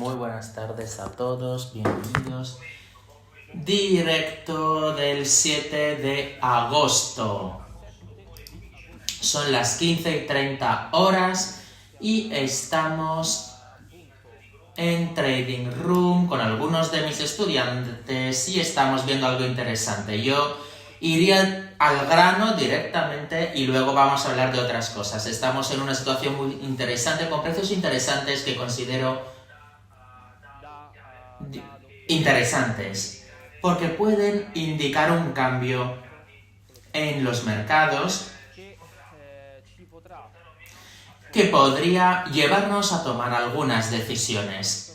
Muy buenas tardes a todos, bienvenidos. Directo del 7 de agosto. Son las 15:30 horas y estamos en Trading Room con algunos de mis estudiantes y estamos viendo algo interesante. Yo iría al grano directamente y luego vamos a hablar de otras cosas. Estamos en una situación muy interesante, con precios interesantes que considero interesantes, porque pueden indicar un cambio en los mercados que podría llevarnos a tomar algunas decisiones.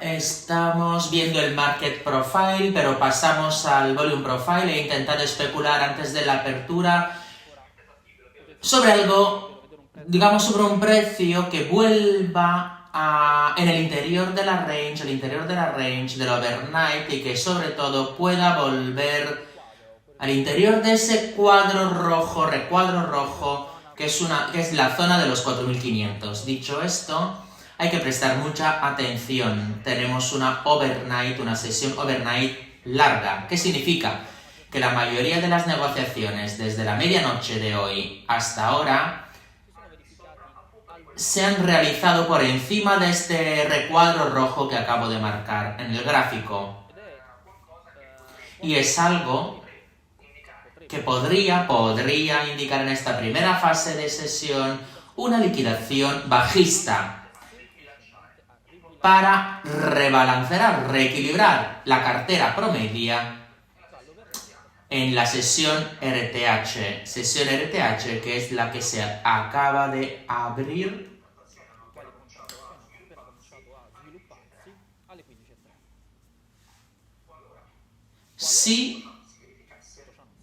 Estamos viendo el Market Profile, pero pasamos al Volume Profile. He intentado especular antes de la apertura sobre algo, digamos, sobre un precio que vuelva en el interior de la range, del overnight, y que sobre todo pueda volver al interior de ese recuadro rojo, que es la zona de los 4.500. Dicho esto, hay que prestar mucha atención. Tenemos una sesión overnight larga. ¿Qué significa? Que la mayoría de las negociaciones desde la medianoche de hoy hasta ahora se han realizado por encima de este recuadro rojo que acabo de marcar en el gráfico. Y es algo que podría indicar en esta primera fase de sesión una liquidación bajista para reequilibrar la cartera promedia en la sesión RTH. Sesión RTH, que es la que se acaba de abrir. Si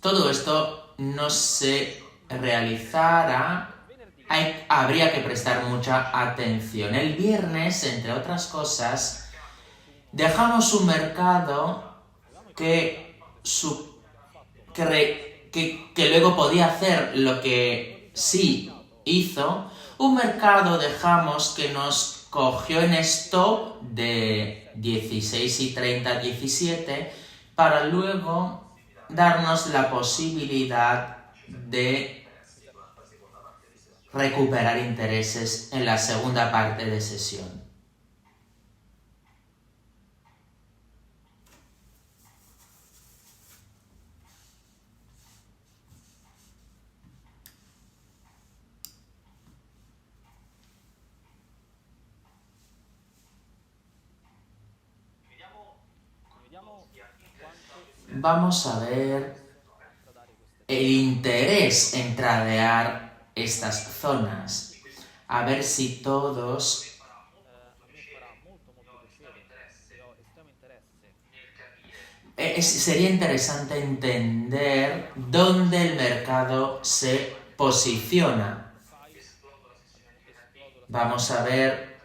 todo esto no se realizara, habría que prestar mucha atención. El viernes, entre otras cosas, dejamos un mercado que luego podía hacer lo que sí hizo. Un mercado dejamos que nos cogió en stop de 16:30, 17, para luego darnos la posibilidad de recuperar intereses en la segunda parte de sesión. Vamos a ver el interés en tradear estas zonas. A ver si todos sería interesante entender dónde el mercado se posiciona. Vamos a ver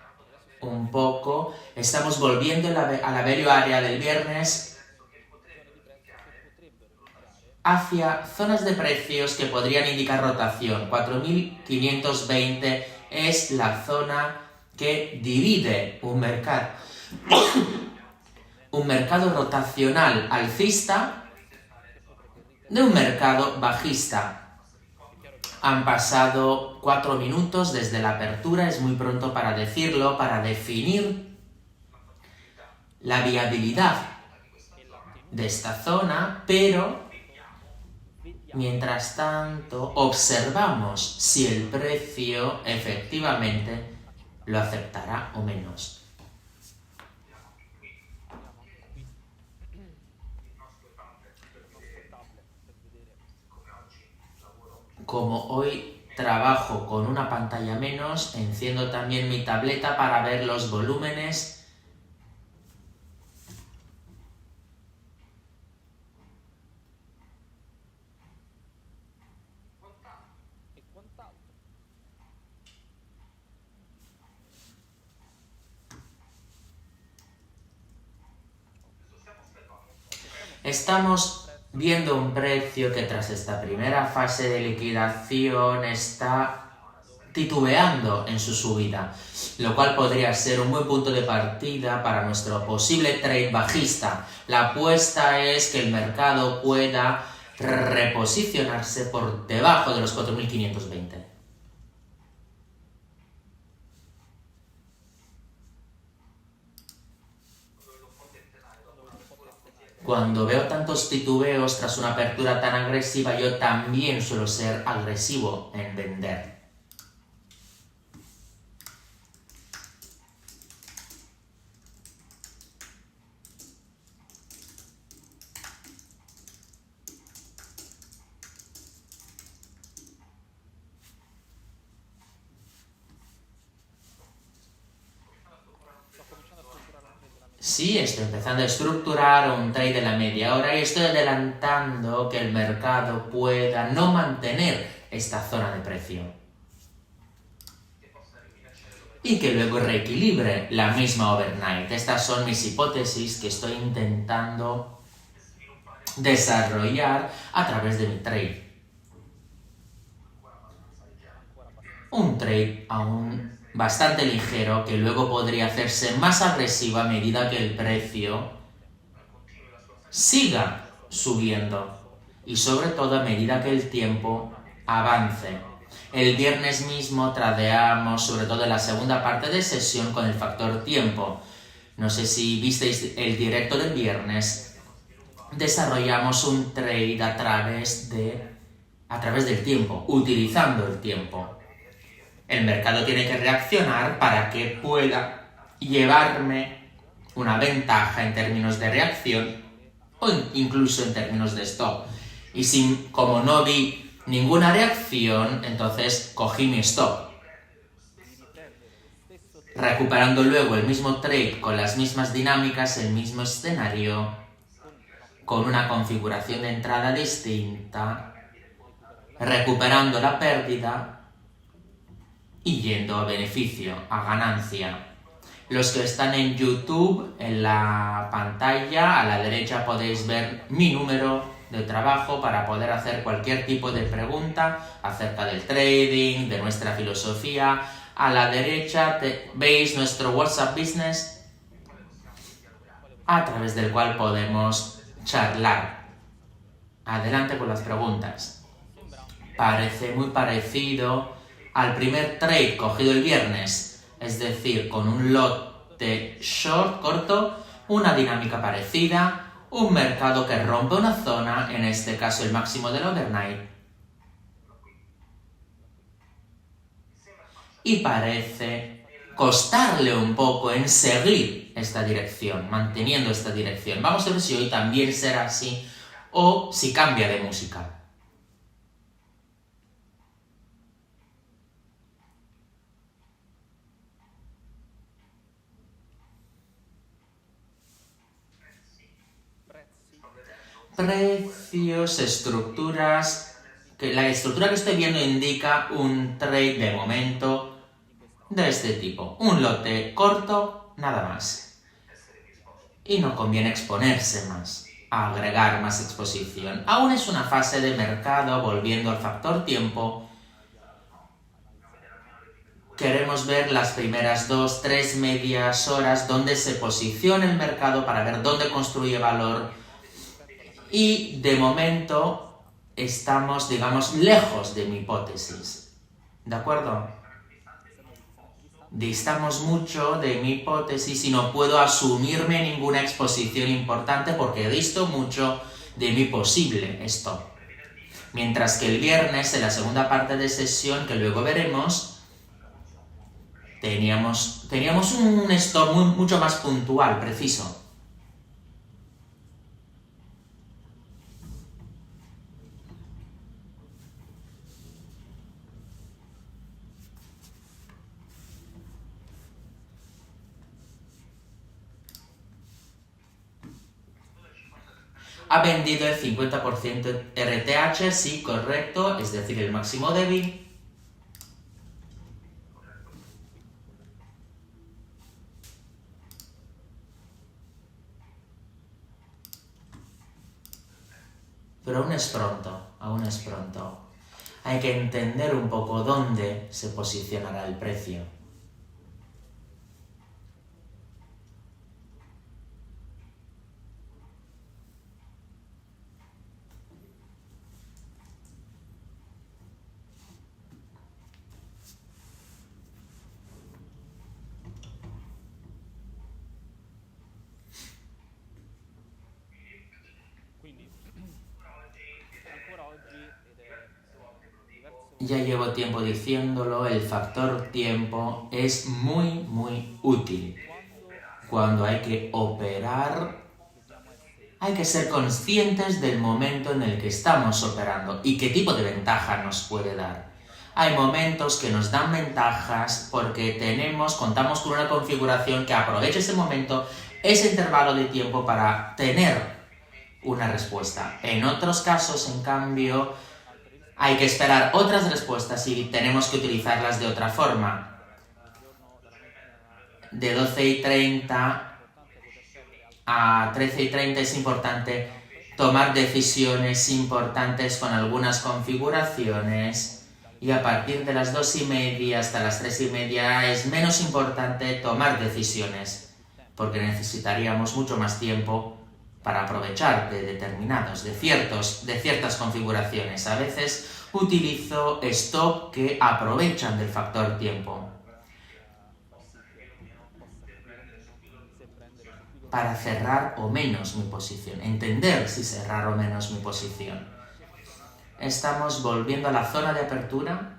un poco. Estamos volviendo a la value area del viernes hacia zonas de precios que podrían indicar rotación. 4.520 es la zona que divide un mercado rotacional alcista de un mercado bajista. Han pasado 4 minutos desde la apertura, es muy pronto para decirlo, para definir la viabilidad de esta zona, pero mientras tanto observamos si el precio efectivamente lo aceptará o menos. Como hoy trabajo con una pantalla menos, enciendo también mi tableta para ver los volúmenes. Estamos viendo un precio que tras esta primera fase de liquidación está titubeando en su subida, lo cual podría ser un buen punto de partida para nuestro posible trade bajista. La apuesta es que el mercado pueda reposicionarse por debajo de los 4.520. Cuando veo tantos titubeos tras una apertura tan agresiva, yo también suelo ser agresivo en vender. Sí, estoy empezando a estructurar un trade de la media hora y estoy adelantando que el mercado pueda no mantener esta zona de precio. Y que luego reequilibre la misma overnight. Estas son mis hipótesis que estoy intentando desarrollar a través de mi trade. Un trade aún bastante ligero que luego podría hacerse más agresivo a medida que el precio siga subiendo y sobre todo a medida que el tiempo avance. El viernes mismo tradeamos sobre todo en la segunda parte de sesión con el factor tiempo. No sé si visteis el directo del viernes. Desarrollamos un trade a través del tiempo, utilizando el tiempo. El mercado tiene que reaccionar para que pueda llevarme una ventaja en términos de reacción o incluso en términos de stop. Y como no vi ninguna reacción, entonces cogí mi stop. Recuperando luego el mismo trade con las mismas dinámicas, el mismo escenario, con una configuración de entrada distinta, recuperando la pérdida y yendo a beneficio, a ganancia. Los que están en YouTube, en la pantalla, a la derecha podéis ver mi número de trabajo para poder hacer cualquier tipo de pregunta acerca del trading, de nuestra filosofía. A la derecha veis nuestro WhatsApp Business a través del cual podemos charlar. Adelante con las preguntas. Parece muy parecido al primer trade cogido el viernes, es decir, con un lot de short corto, una dinámica parecida, un mercado que rompe una zona, en este caso el máximo del overnight, y parece costarle un poco en seguir esta dirección, manteniendo esta dirección. Vamos a ver si hoy también será así o si cambia de música. Precios, estructuras. La estructura que estoy viendo indica un trade de momento de este tipo. Un lote corto, nada más. Y no conviene exponerse más, agregar más exposición. Aún es una fase de mercado, volviendo al factor tiempo. Queremos ver las primeras 2-3 medias horas donde se posiciona el mercado para ver dónde construye valor. Y de momento estamos, digamos, lejos de mi hipótesis. ¿De acuerdo? Distamos mucho de mi hipótesis y no puedo asumirme ninguna exposición importante porque disto mucho de mi posible stop. Mientras que el viernes, en la segunda parte de sesión, que luego veremos, teníamos un stop mucho más puntual, preciso. Ha vendido el 50% RTH, sí, correcto, es decir, el máximo débil. Pero aún es pronto, aún es pronto. Hay que entender un poco dónde se posicionará el precio. Ya llevo tiempo diciéndolo, el factor tiempo es muy útil. Cuando hay que operar, hay que ser conscientes del momento en el que estamos operando y qué tipo de ventaja nos puede dar. Hay momentos que nos dan ventajas porque contamos con una configuración que aproveche ese momento, ese intervalo de tiempo para tener una respuesta. En otros casos, en cambio, hay que esperar otras respuestas y tenemos que utilizarlas de otra forma. De 12:30 a 13:30 es importante tomar decisiones importantes con algunas configuraciones y a partir de las 2:30 hasta las 3:30 es menos importante tomar decisiones porque necesitaríamos mucho más tiempo para aprovechar de ciertas configuraciones. A veces utilizo stop que aprovechan del factor tiempo para cerrar o menos mi posición, entender si cerrar o menos mi posición. Estamos volviendo a la zona de apertura.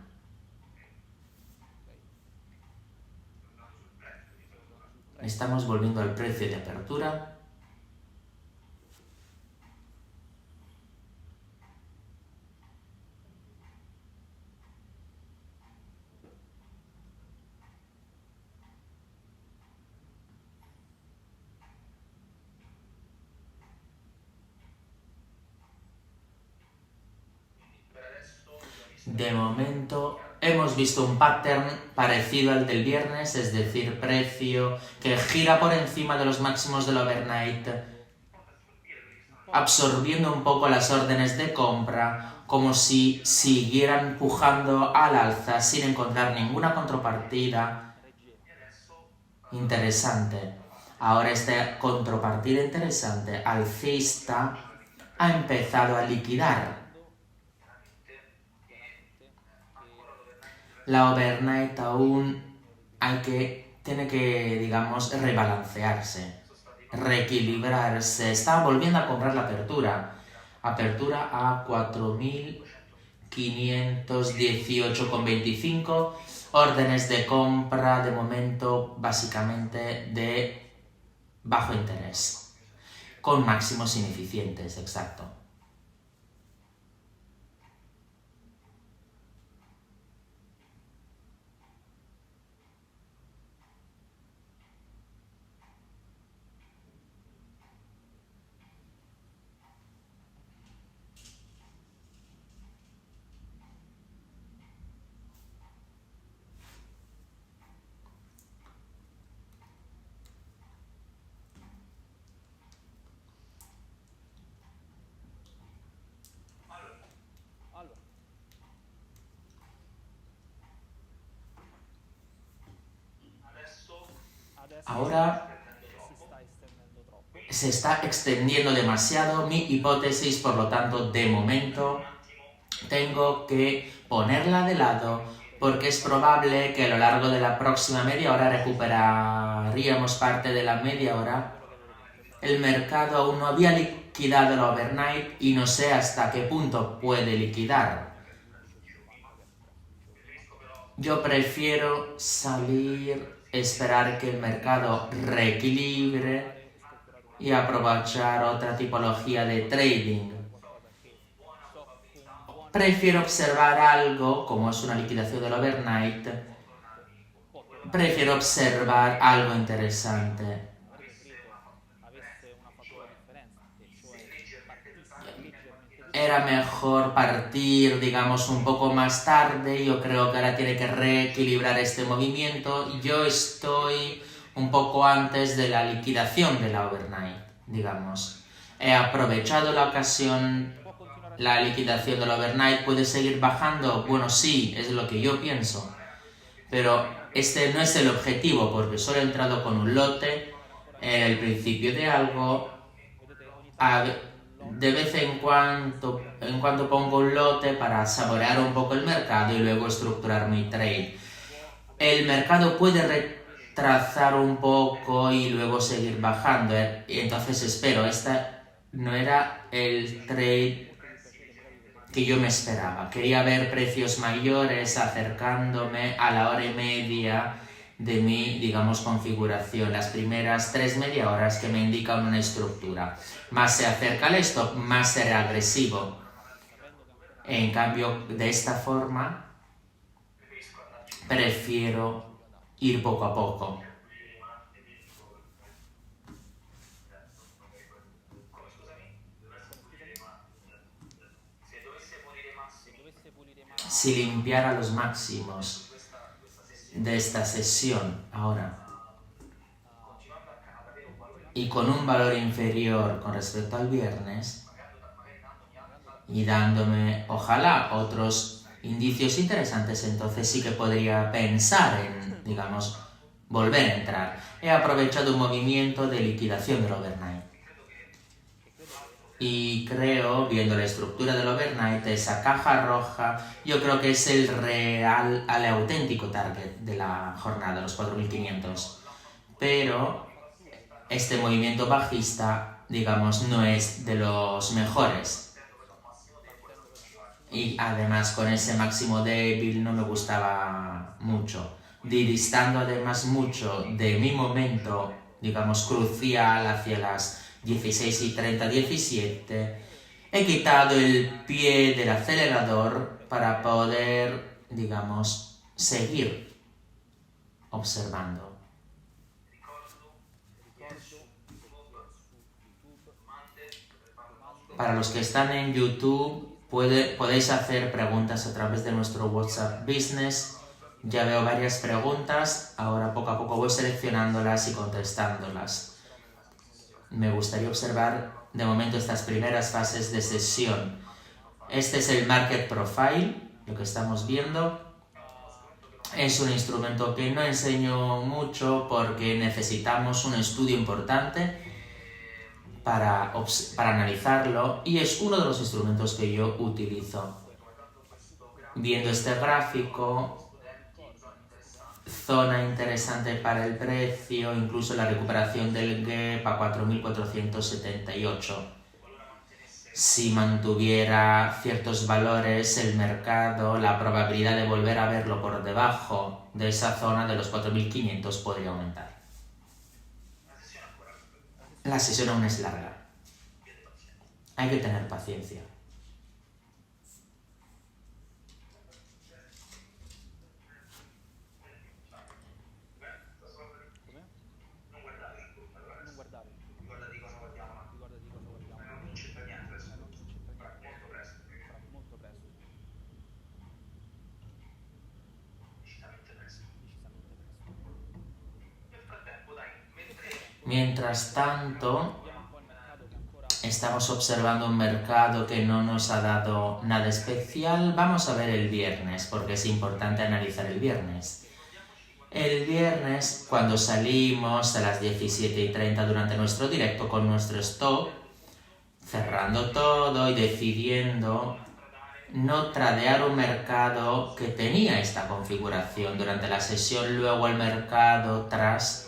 Estamos volviendo al precio de apertura. De momento hemos visto un pattern parecido al del viernes, es decir, precio que gira por encima de los máximos del overnight, absorbiendo un poco las órdenes de compra, como si siguieran empujando al alza sin encontrar ninguna contrapartida interesante. Ahora esta contrapartida interesante alcista ha empezado a liquidar. La overnight aún tiene que, digamos, rebalancearse, reequilibrarse. Está volviendo a comprar la apertura. Apertura a 4.518,25. Órdenes de compra, de momento, básicamente de bajo interés. Con máximos ineficientes, exacto. Ahora se está extendiendo demasiado mi hipótesis, por lo tanto, de momento tengo que ponerla de lado porque es probable que a lo largo de la próxima media hora recuperaríamos parte de la media hora. El mercado aún no había liquidado el overnight y no sé hasta qué punto puede liquidar. Yo prefiero esperar que el mercado reequilibre y aprovechar otra tipología de trading. Prefiero observar algo, como es una liquidación del overnight, prefiero observar algo interesante. Era mejor partir, digamos, un poco más tarde. Yo creo que ahora tiene que reequilibrar este movimiento. Yo estoy un poco antes de la liquidación de la overnight, digamos. He aprovechado la ocasión la liquidación del overnight puede seguir bajando. Bueno, sí, es lo que yo pienso, pero este no es el objetivo, porque solo he entrado con un lote en el principio de algo. De vez en cuando pongo un lote para saborear un poco el mercado y luego estructurar mi trade. El mercado puede retrasar un poco y luego seguir bajando, y entonces espero. Esta no era el trade que yo me esperaba. Quería ver precios mayores acercándome a la hora y media de mi, digamos, configuración, las primeras 3 media horas que me indican una estructura. Más se acerca al stop, más será agresivo. En cambio, de esta forma, prefiero ir poco a poco. Si limpiara los máximos de esta sesión ahora y con un valor inferior con respecto al viernes y dándome, ojalá, otros indicios interesantes, entonces sí que podría pensar en, digamos, volver a entrar. He aprovechado un movimiento de liquidación del overnight. Y creo, viendo la estructura del overnight, esa caja roja, yo creo que es el real, el auténtico target de la jornada, los 4.500. Pero este movimiento bajista, digamos, no es de los mejores. Y además con ese máximo débil no me gustaba mucho. Distando además mucho de mi momento, digamos, crucial hacia las 16:30, 17, he quitado el pie del acelerador para poder, digamos, seguir observando. Para los que están en YouTube, podéis hacer preguntas a través de nuestro WhatsApp Business. Ya veo varias preguntas, ahora poco a poco voy seleccionándolas y contestándolas. Me gustaría observar de momento estas primeras fases de sesión. Este es el Market Profile, lo que estamos viendo. Es un instrumento que no enseño mucho porque necesitamos un estudio importante para analizarlo, y es uno de los instrumentos que yo utilizo. Viendo este gráfico, zona interesante para el precio, incluso la recuperación del gap a 4.478. Si mantuviera ciertos valores el mercado, la probabilidad de volver a verlo por debajo de esa zona de los 4.500 podría aumentar. La sesión aún es larga. Hay que tener paciencia. Mientras tanto, estamos observando un mercado que no nos ha dado nada especial. Vamos a ver el viernes, porque es importante analizar el viernes. El viernes, cuando salimos a las 17:30 durante nuestro directo con nuestro stop, cerrando todo y decidiendo no tradear un mercado que tenía esta configuración durante la sesión, luego el mercado, tras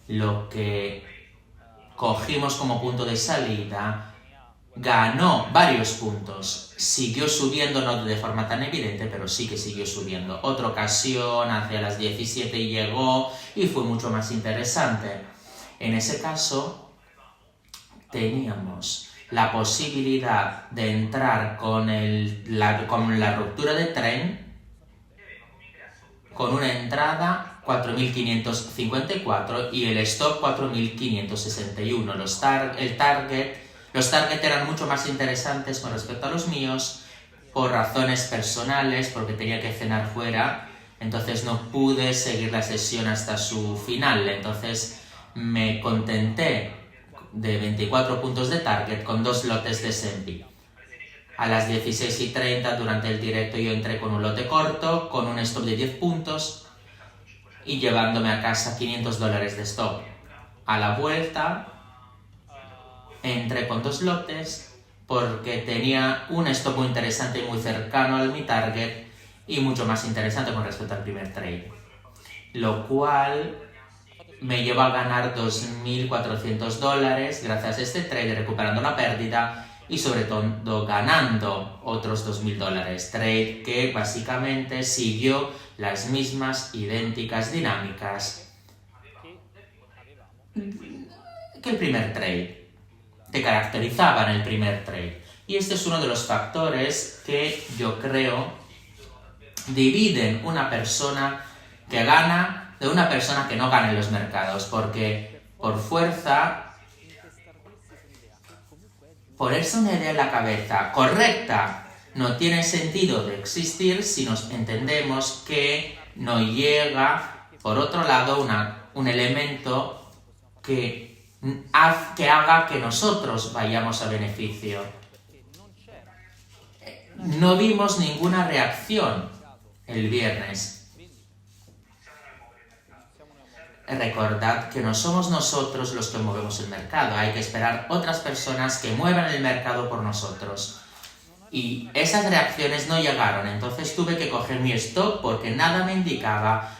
lo que cogimos como punto de salida, ganó varios puntos, siguió subiendo, no de forma tan evidente, pero sí que siguió subiendo. Otra ocasión, hacia las 17 llegó y fue mucho más interesante. En ese caso, teníamos la posibilidad de entrar con la ruptura de tren, con una entrada 4.554 y el stop 4.561. Los target eran mucho más interesantes con respecto a los míos por razones personales, porque tenía que cenar fuera, entonces no pude seguir la sesión hasta su final. Entonces me contenté de 24 puntos de target con 2 lotes de S&P. A las 16:30 durante el directo yo entré con un lote corto, con un stop de 10 puntos y llevándome a casa $500 de stop. A la vuelta entré con 2 lotes porque tenía un stop muy interesante y muy cercano a mi target y mucho más interesante con respecto al primer trade. Lo cual me lleva a ganar $2.400 gracias a este trade, recuperando la pérdida y sobre todo ganando otros $2.000. Trade que básicamente siguió las mismas idénticas dinámicas que el primer trade, que caracterizaban el primer trade. Y este es uno de los factores que yo creo dividen una persona que gana de una persona que no gana en los mercados, porque por fuerza, ponerse una idea en la cabeza correcta no tiene sentido de existir si nos entendemos que no llega, por otro lado, un elemento que haga que nosotros vayamos a beneficio. No vimos ninguna reacción el viernes. Recordad que no somos nosotros los que movemos el mercado, hay que esperar otras personas que muevan el mercado por nosotros. Y esas reacciones no llegaron, entonces tuve que coger mi stop porque nada me indicaba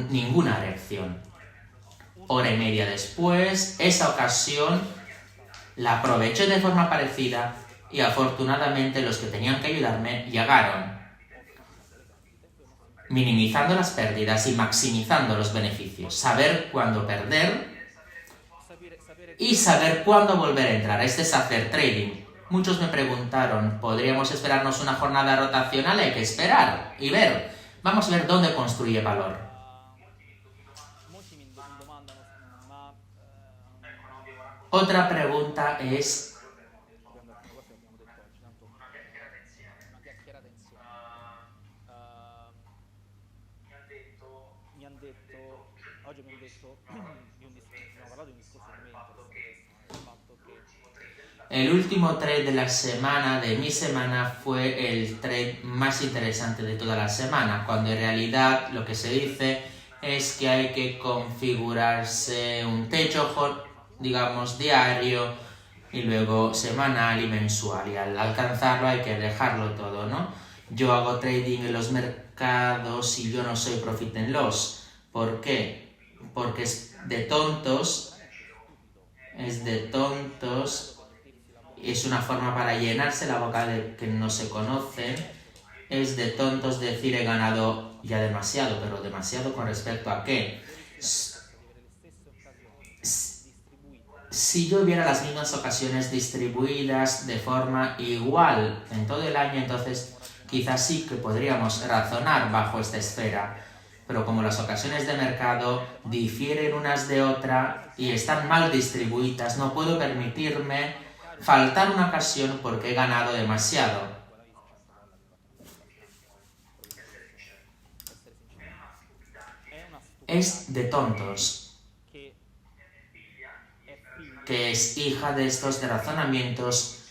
ninguna reacción. Hora y media después, esa ocasión la aproveché de forma parecida y afortunadamente los que tenían que ayudarme llegaron, minimizando las pérdidas y maximizando los beneficios. Saber cuándo perder y saber cuándo volver a entrar. Este es hacer trading. Muchos me preguntaron, ¿podríamos esperarnos una jornada rotacional? Hay que esperar y ver. Vamos a ver dónde construye valor. Otra pregunta es... El último trade de la semana, de mi semana, fue el trade más interesante de toda la semana, cuando en realidad lo que se dice es que hay que configurarse un techo, digamos, diario, y luego semanal y mensual, y al alcanzarlo hay que dejarlo todo, ¿no? Yo hago trading en los mercados y yo no soy profit and loss. ¿Por qué? Porque es de tontos, es una forma para llenarse la boca de que no se conocen, es de tontos decir he ganado ya demasiado, pero demasiado con respecto a qué. Si yo hubiera las mismas ocasiones distribuidas de forma igual en todo el año, entonces quizás sí que podríamos razonar bajo esta esfera. Pero como las ocasiones de mercado difieren unas de otra y están mal distribuidas, no puedo permitirme faltar una ocasión porque he ganado demasiado. Es de tontos, que es hija de estos razonamientos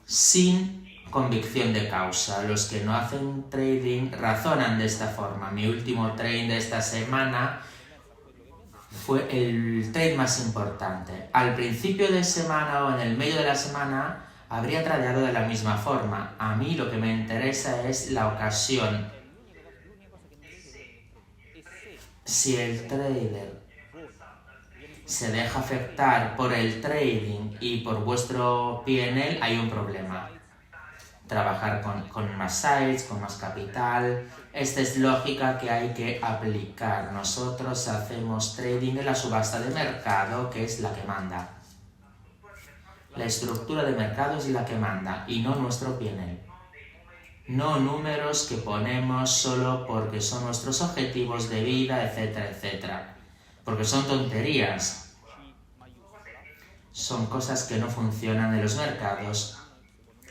sin convicción de causa. Los que no hacen trading razonan de esta forma. Mi último trade de esta semana fue el trade más importante. Al principio de semana o en el medio de la semana habría tradeado de la misma forma. A mí lo que me interesa es la ocasión. Si el trader se deja afectar por el trading y por vuestro PNL, hay un problema. Trabajar con más sites, con más capital. Esta es lógica que hay que aplicar. Nosotros hacemos trading en la subasta de mercado, que es la que manda. La estructura de mercado es la que manda y no nuestro PNL. No números que ponemos solo porque son nuestros objetivos de vida, etcétera, etcétera. Porque son tonterías. Son cosas que no funcionan en los mercados.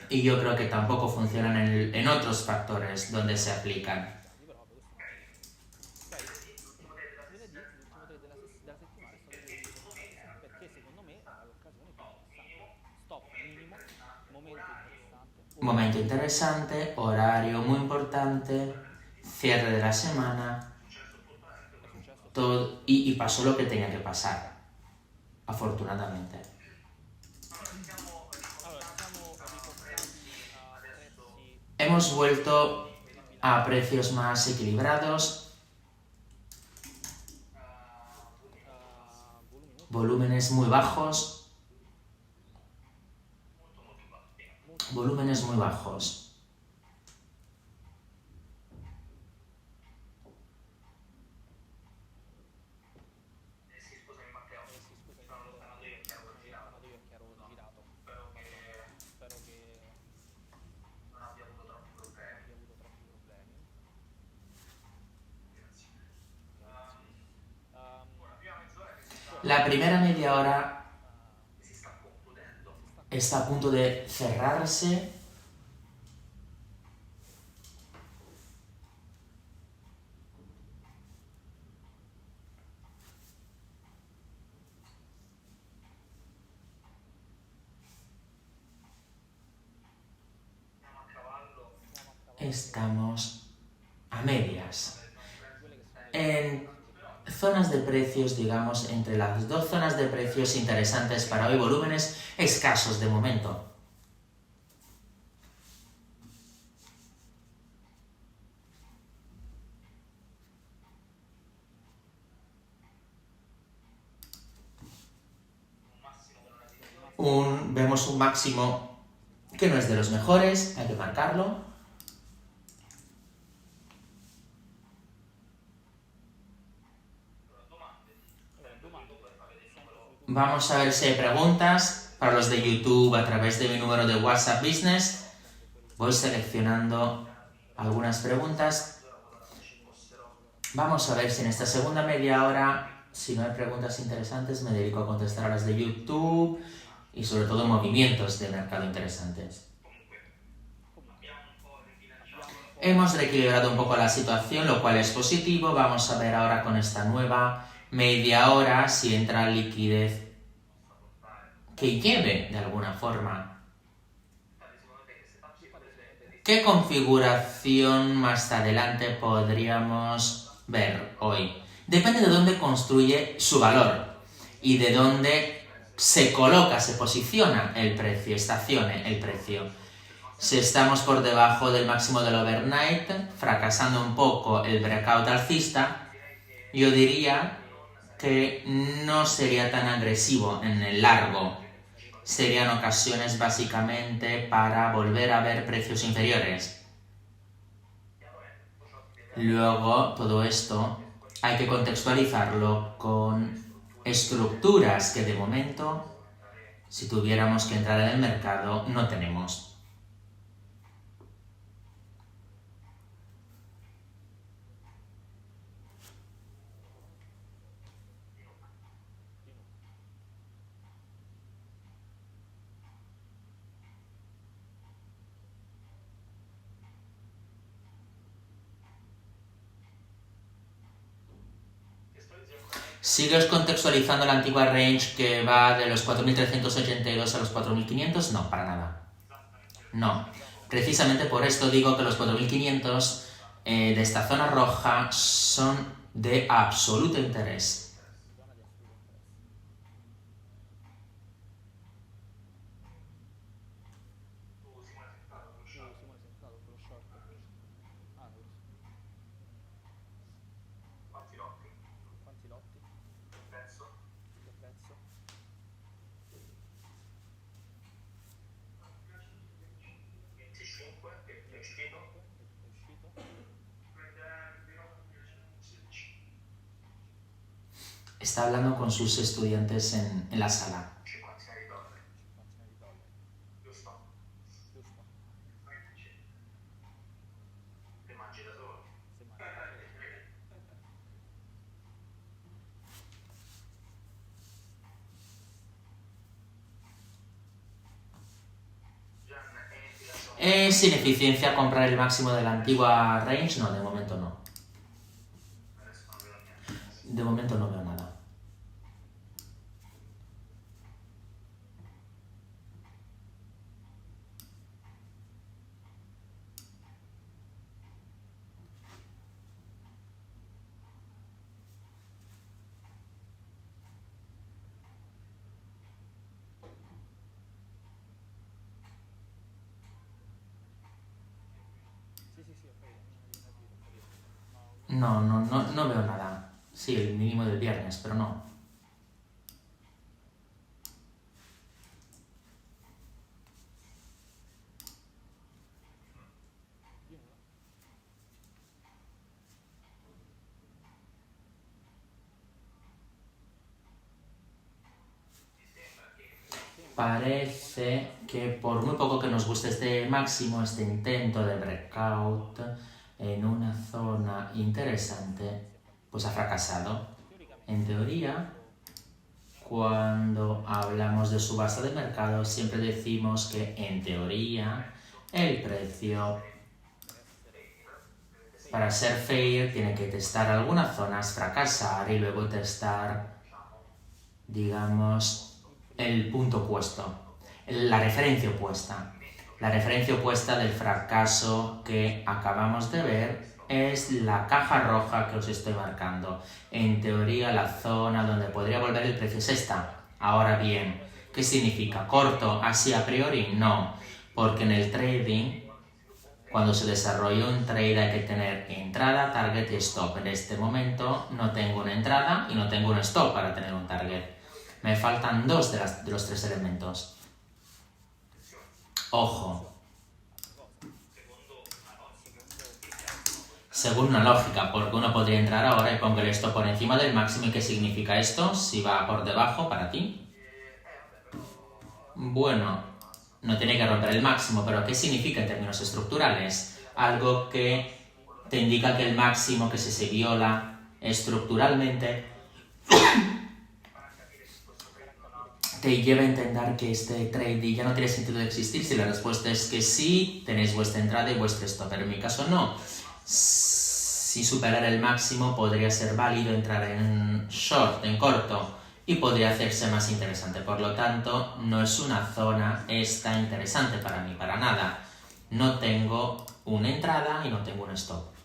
Y yo creo que tampoco funcionan en otros factores donde se aplican. momento interesante, horario muy importante, cierre de la semana, todo, y pasó lo que tenía que pasar, afortunadamente. Hemos vuelto a precios más equilibrados, volúmenes muy bajos, volúmenes muy bajos. La primera media hora está a punto de cerrarse. Estamos a medias. En zonas de precios, digamos, entre las dos zonas de precios interesantes para hoy, volúmenes escasos de momento. Vemos un máximo que no es de los mejores, hay que marcarlo. Vamos a ver si hay preguntas para los de YouTube a través de mi número de WhatsApp Business. Voy seleccionando algunas preguntas. Vamos a ver si en esta segunda media hora, si no hay preguntas interesantes, me dedico a contestar a las de YouTube y sobre todo movimientos de mercado interesantes. Hemos reequilibrado un poco la situación, lo cual es positivo. Vamos a ver ahora con esta nueva media hora si entra liquidez que lleve de alguna forma. ¿Qué configuración más adelante podríamos ver hoy? Depende de dónde construye su valor y de dónde se coloca, se posiciona el precio, estacione el precio. Si estamos por debajo del máximo del overnight, fracasando un poco el breakout alcista, yo diría que no sería tan agresivo en el largo. Serían ocasiones básicamente para volver a ver precios inferiores. Luego, todo esto hay que contextualizarlo con estructuras que de momento, si tuviéramos que entrar en el mercado, no tenemos. ¿Sigues contextualizando la antigua range que va de los 4.382 a los 4.500? No, para nada. No. Precisamente por esto digo que los 4.500 de esta zona roja son de absoluto interés. Está hablando con sus estudiantes en la sala. ¿Es ineficiencia comprar el máximo de la antigua range? No, de momento no. De momento no veo nada. No veo nada. Sí, el mínimo del viernes, pero no. Parece que por muy poco que nos guste este máximo, este intento de breakout en una zona interesante, pues ha fracasado. En teoría, cuando hablamos de subasta de mercado, siempre decimos que en teoría el precio, para ser fair, tiene que testar algunas zonas, fracasar y luego testar, digamos, el punto opuesto, la referencia opuesta. La referencia opuesta del fracaso que acabamos de ver es la caja roja que os estoy marcando. En teoría, la zona donde podría volver el precio es esta. Ahora bien, ¿qué significa? ¿Corto así a priori? No, porque en el trading, cuando se desarrolla un trade hay que tener entrada, target y stop. En este momento no tengo una entrada y no tengo un stop para tener un target. Me faltan dos de los tres elementos. Ojo. Según una lógica, porque uno podría entrar ahora y pongo el stop por encima del máximo. ¿Y qué significa esto? Si va por debajo para ti. Bueno, no tiene que romper el máximo, pero ¿qué significa en términos estructurales? Algo que te indica que el máximo que si se viola estructuralmente te lleva a entender que este trade ya no tiene sentido de existir. Si la respuesta es que sí, tenéis vuestra entrada y vuestro stop, pero en mi caso no. Si superar el máximo podría ser válido entrar en short, en corto, y podría hacerse más interesante. Por lo tanto, no es una zona esta interesante para mí, para nada. No tengo una entrada y no tengo un stop.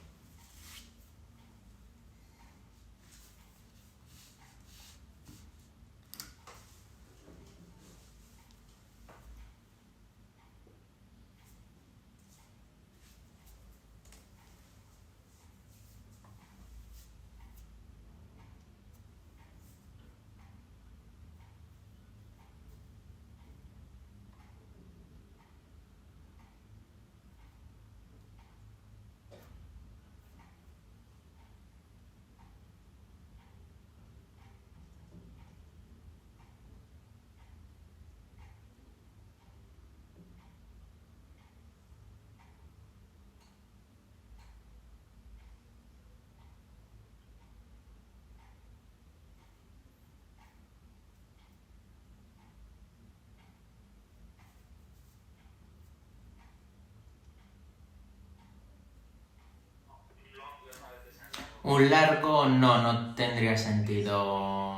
Un largo no tendría sentido,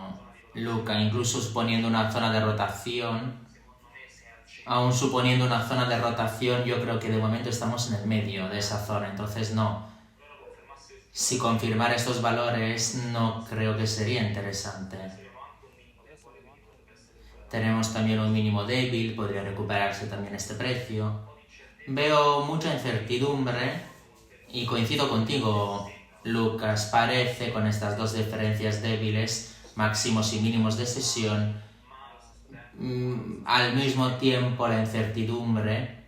Luca, incluso suponiendo una zona de rotación. Aún suponiendo una zona de rotación, yo creo que de momento estamos en el medio de esa zona, entonces no. Si confirmar estos valores no creo que sería interesante. Tenemos también un mínimo débil, podría recuperarse también este precio. Veo mucha incertidumbre y coincido contigo, Lucas. Parece con estas dos diferencias débiles, máximos y mínimos de sesión, al mismo tiempo la incertidumbre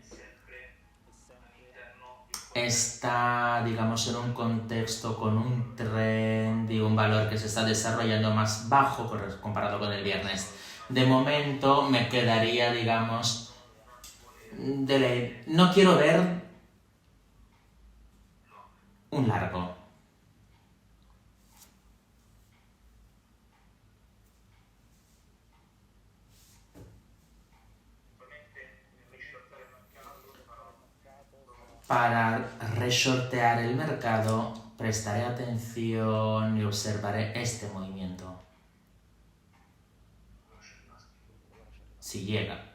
está, digamos, en un contexto con un trend y un valor que se está desarrollando más bajo comparado con el viernes. De momento me quedaría, digamos, no quiero ver un largo. Para resortear el mercado, prestaré atención y observaré este movimiento. Si llega.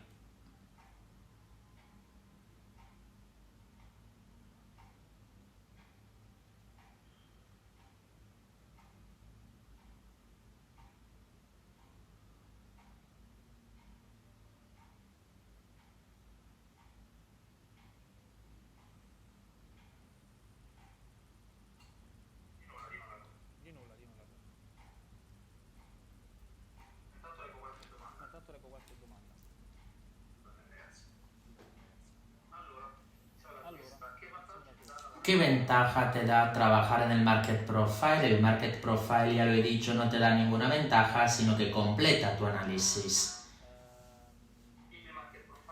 ¿Qué ventaja te da trabajar en el Market Profile? El Market Profile, ya lo he dicho, no te da ninguna ventaja, sino que completa tu análisis.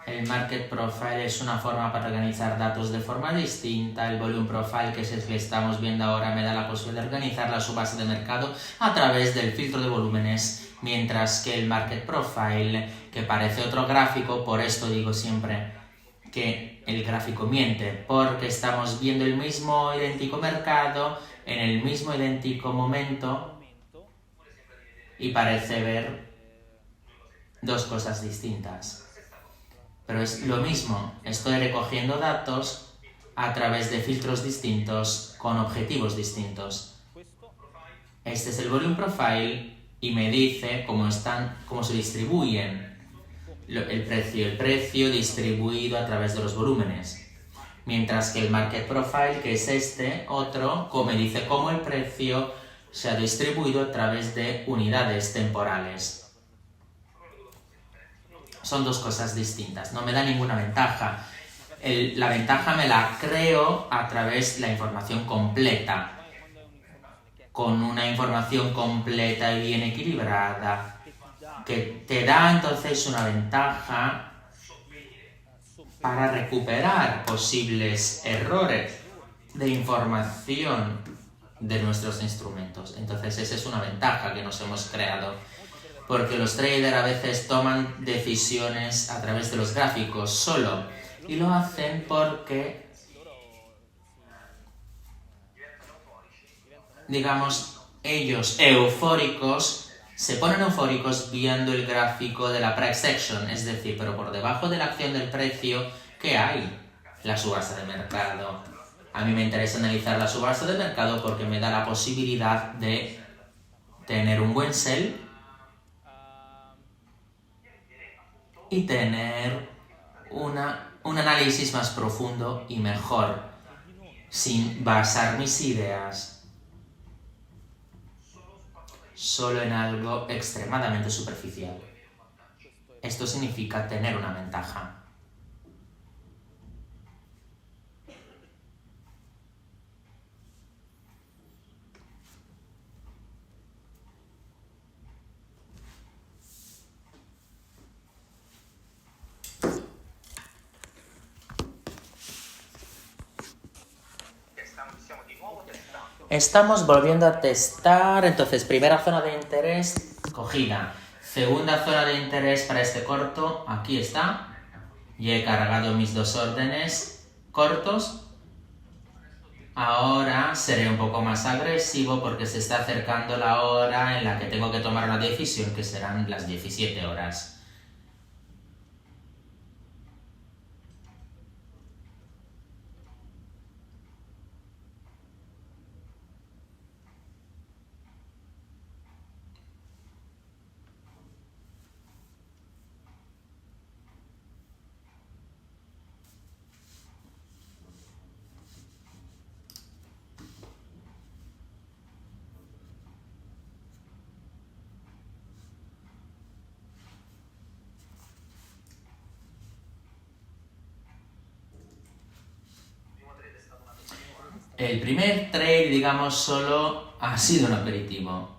El Market Profile es una forma para organizar datos de forma distinta. El Volume Profile, que es el que estamos viendo ahora, me da la posibilidad de organizar la subbase de mercado a través del filtro de volúmenes, mientras que el Market Profile, que parece otro gráfico, por esto digo siempre que el gráfico miente, porque estamos viendo el mismo idéntico mercado en el mismo idéntico momento y parece ver dos cosas distintas. Pero es lo mismo, estoy recogiendo datos a través de filtros distintos con objetivos distintos. Este es el Volume Profile y me dice cómo se distribuyen el precio distribuido a través de los volúmenes. Mientras que el Market Profile, que es este otro, me dice cómo el precio se ha distribuido a través de unidades temporales. Son dos cosas distintas, no me da ninguna ventaja. La ventaja me la creo a través de la información completa. Con una información completa y bien equilibrada, que te da entonces una ventaja para recuperar posibles errores de información de nuestros instrumentos. Entonces esa es una ventaja que nos hemos creado, porque los traders a veces toman decisiones a través de los gráficos solo, y lo hacen porque, digamos, ellos eufóricos se ponen eufóricos viendo el gráfico de la price action, es decir, pero por debajo de la acción del precio, ¿qué hay? La subasta de mercado. A mí me interesa analizar la subasta de mercado porque me da la posibilidad de tener un buen sell y tener un análisis más profundo y mejor, sin basar mis ideas solo en algo extremadamente superficial. Esto significa tener una ventaja. Estamos volviendo a testar, entonces primera zona de interés cogida, segunda zona de interés para este corto, aquí está, ya he cargado mis dos órdenes cortos. Ahora seré un poco más agresivo porque se está acercando la hora en la que tengo que tomar una decisión, que serán las 17 horas. El primer trade, digamos, solo ha sido un aperitivo.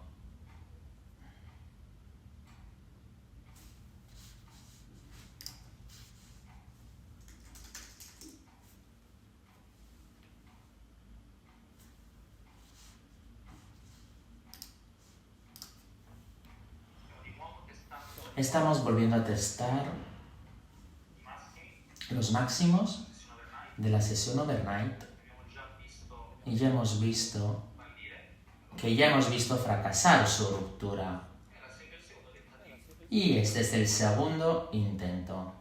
Estamos volviendo a testar los máximos de la sesión overnight y ya hemos visto fracasar su ruptura. Y este es el segundo intento.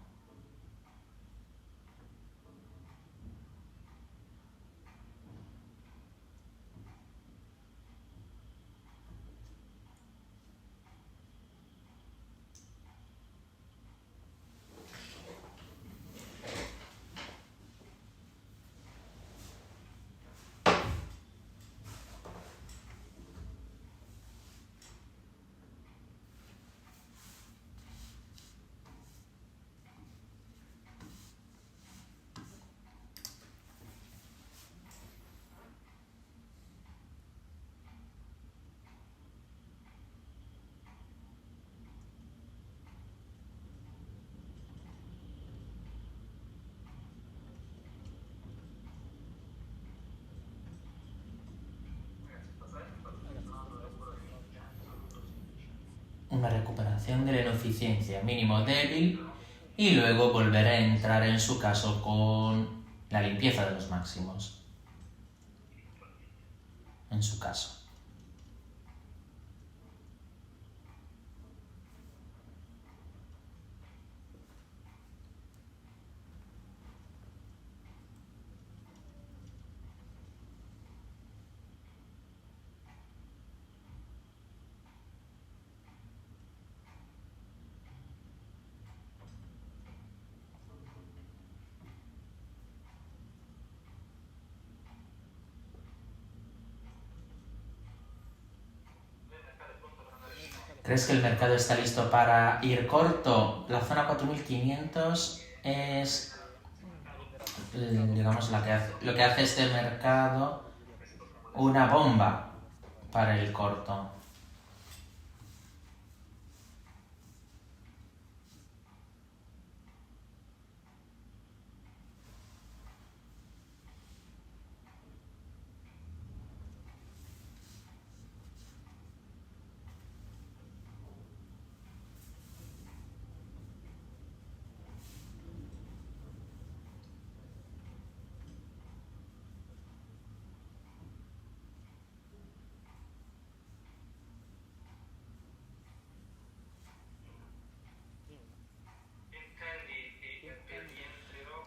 Aplicación de la ineficiencia, mínimo débil, y luego volver a entrar en su caso con la limpieza de los máximos. En su caso. ¿Crees que el mercado está listo para ir corto? La zona 4500 es, digamos, lo que hace este mercado una bomba para el corto.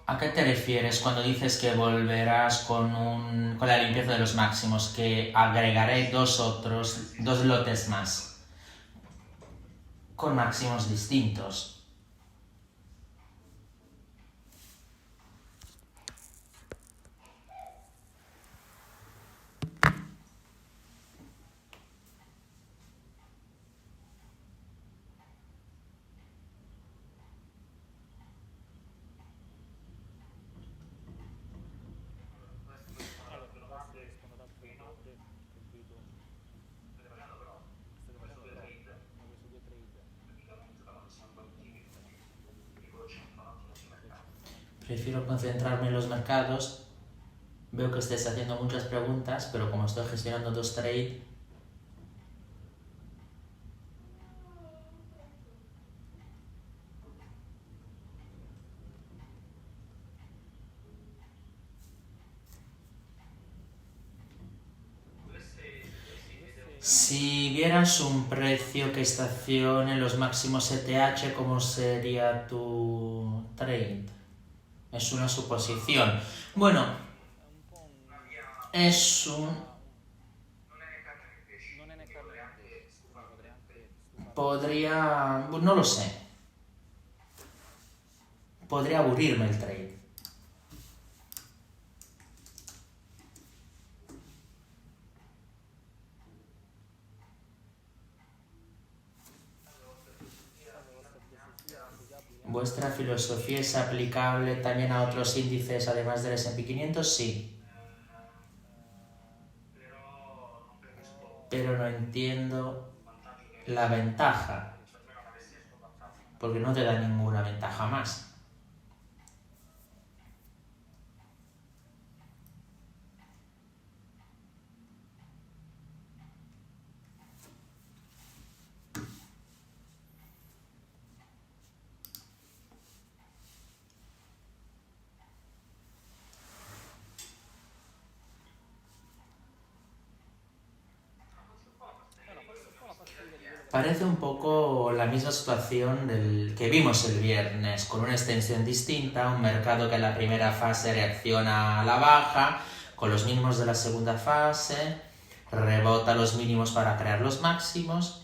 ¿A qué te refieres cuando dices que volverás con la limpieza de los máximos? Que agregaré dos lotes más, con máximos distintos. Prefiero concentrarme en los mercados. Veo que estés haciendo muchas preguntas, pero como estoy gestionando dos trades, si vieras un precio que estacione los máximos ETH, ¿cómo sería tu trade? Es una suposición. Bueno, es un... Podría... no lo sé. Podría aburrirme el trade. ¿Vuestra filosofía es aplicable también a otros índices además del S&P 500? Sí. Pero no entiendo la ventaja, porque no te da ninguna ventaja más. Parece un poco la misma situación que vimos el viernes, con una extensión distinta, un mercado que en la primera fase reacciona a la baja, con los mínimos de la segunda fase, rebota los mínimos para crear los máximos.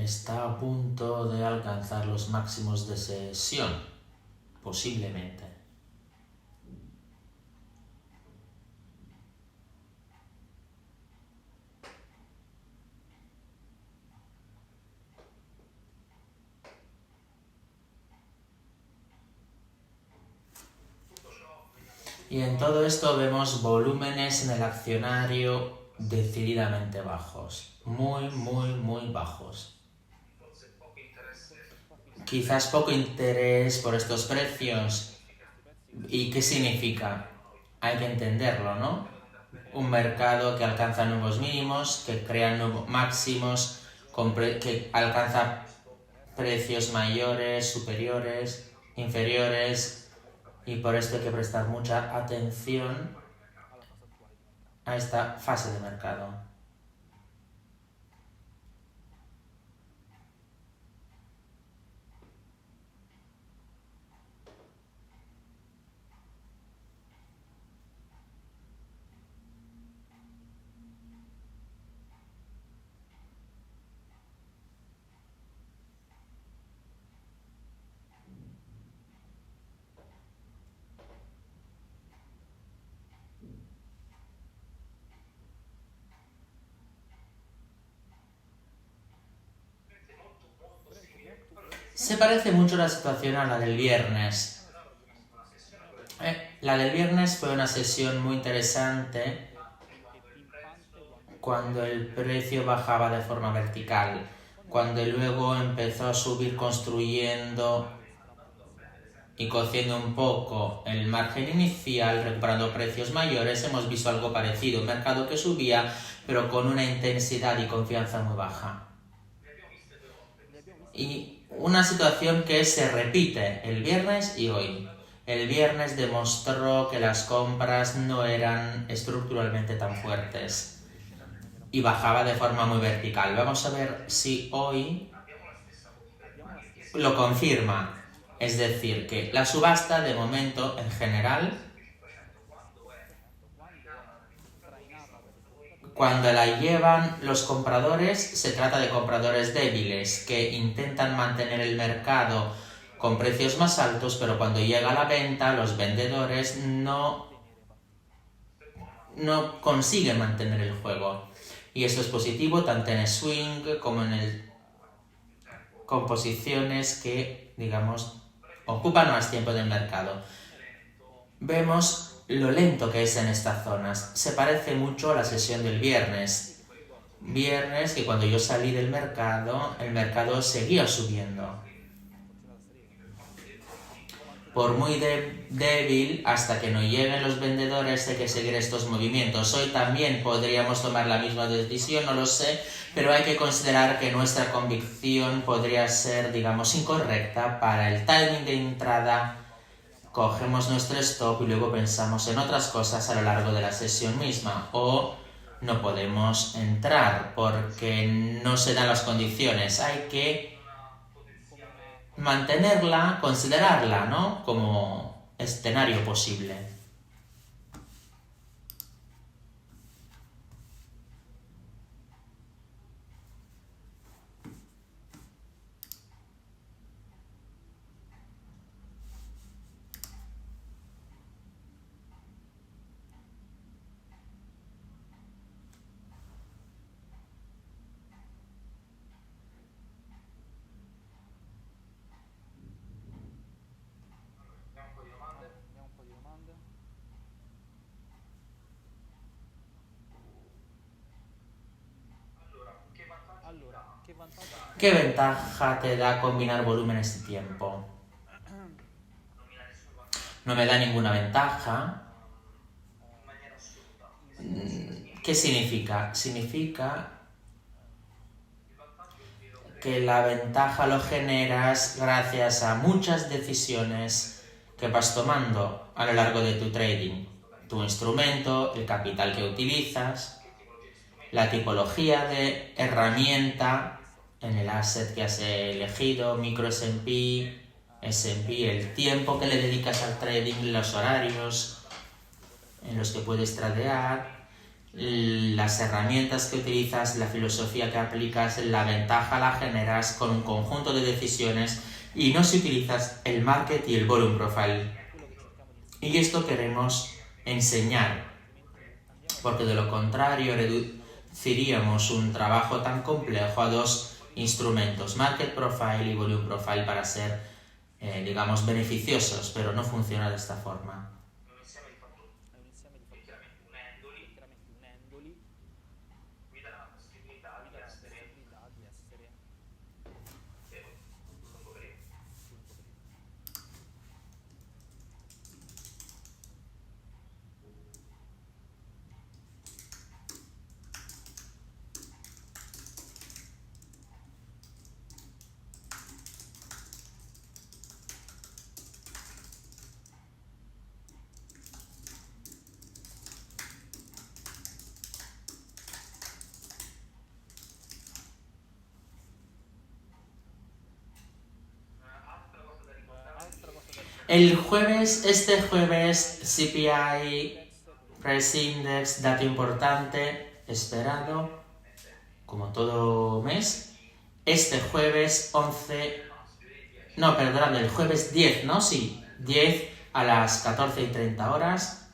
está a punto de alcanzar los máximos de sesión, posiblemente. Y en todo esto vemos volúmenes en el accionario decididamente bajos, muy bajos. Quizás poco interés por estos precios. ¿Y qué significa? Hay que entenderlo, ¿no? Un mercado que alcanza nuevos mínimos, que crea nuevos máximos, que alcanza precios mayores, superiores, inferiores, y por esto hay que prestar mucha atención a esta fase de mercado. Se parece mucho la situación a la del viernes. La del viernes fue una sesión muy interesante cuando el precio bajaba de forma vertical, cuando luego empezó a subir construyendo y cociendo un poco el margen inicial, recuperando precios mayores. Hemos visto algo parecido, un mercado que subía pero con una intensidad y confianza muy baja. Y una situación que se repite el viernes y hoy. El viernes demostró que las compras no eran estructuralmente tan fuertes y bajaba de forma muy vertical. Vamos a ver si hoy lo confirma. Es decir, que la subasta de momento en general, cuando la llevan los compradores, se trata de compradores débiles que intentan mantener el mercado con precios más altos, pero cuando llega la venta, los vendedores no consiguen mantener el juego. Y esto es positivo tanto en el swing como con posiciones que, digamos, ocupan más tiempo del mercado. Vemos lo lento que es en estas zonas. Se parece mucho a la sesión del viernes. Viernes que cuando yo salí del mercado, el mercado seguía subiendo. Por muy débil, hasta que no lleguen los vendedores, hay que seguir estos movimientos. Hoy también podríamos tomar la misma decisión, no lo sé, pero hay que considerar que nuestra convicción podría ser, digamos, incorrecta para el timing de entrada. Cogemos nuestro stop y luego pensamos en otras cosas a lo largo de la sesión misma, o no podemos entrar porque no se dan las condiciones. Hay que mantenerla, considerarla, ¿no?, como escenario posible. ¿Qué ventaja te da combinar volúmenes y tiempo? No me da ninguna ventaja. ¿Qué significa? Significa que la ventaja lo generas gracias a muchas decisiones que vas tomando a lo largo de tu trading. Tu instrumento, el capital que utilizas, la tipología de herramienta en el asset que has elegido, micro S&P, S&P, el tiempo que le dedicas al trading, los horarios en los que puedes tradear, las herramientas que utilizas, la filosofía que aplicas, la ventaja la generas con un conjunto de decisiones y no si utilizas el market y el volume profile. Y esto queremos enseñar, porque de lo contrario reduciríamos un trabajo tan complejo a dos instrumentos, market profile y volume profile, para ser, digamos, beneficiosos, pero no funciona de esta forma. Este jueves, CPI, Price Index, dato importante, esperado, como todo mes. Este jueves 11, no, perdón, el jueves 10, ¿no? Sí, 10 a las 14:30 horas.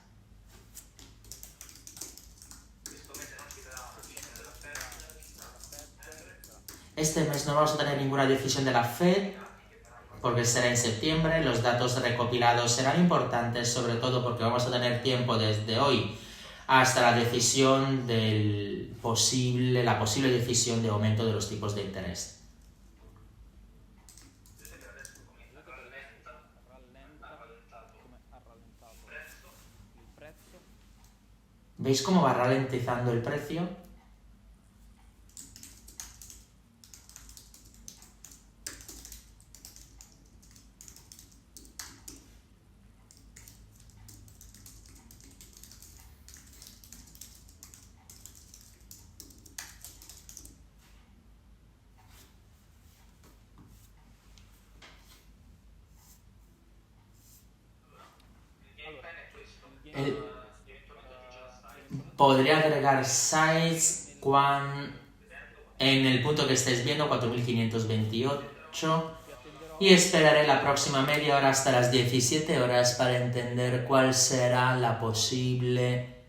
Este mes no vamos a tener ninguna decisión de la Fed, porque será en septiembre. Los datos recopilados serán importantes, sobre todo porque vamos a tener tiempo desde hoy hasta la decisión la posible decisión de aumento de los tipos de interés. ¿Veis cómo va ralentizando el precio? Podría agregar size en el punto que estáis viendo, 4528, y esperaré la próxima media hora hasta las 17 horas para entender cuál será la posible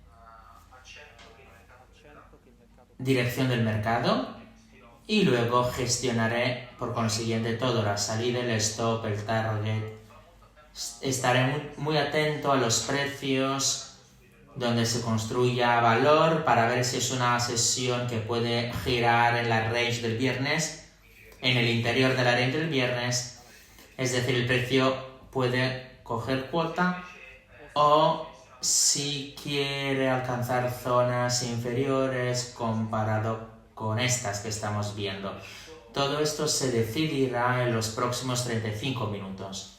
dirección del mercado, y luego gestionaré por consiguiente todo, la salida, el stop, el target. Estaré muy atento a los precios donde se construya valor para ver si es una sesión que puede girar en la range del viernes, en el interior de la range del viernes, es decir, el precio puede coger cuota, o si quiere alcanzar zonas inferiores comparado con estas que estamos viendo. Todo esto se decidirá en los próximos 35 minutos.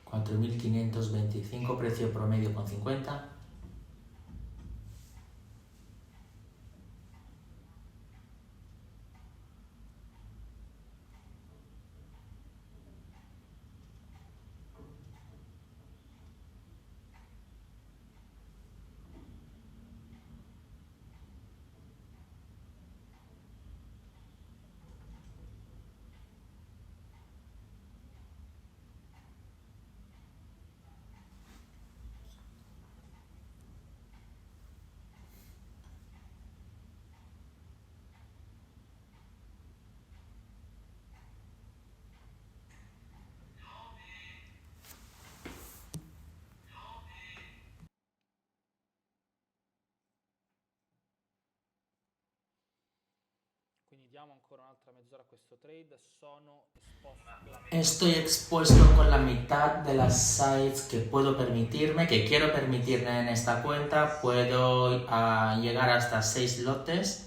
$4.525, precio promedio con 50. Estoy expuesto con la mitad de las sites que puedo permitirme, que quiero permitirme en esta cuenta. Puedo llegar hasta 6 lotes.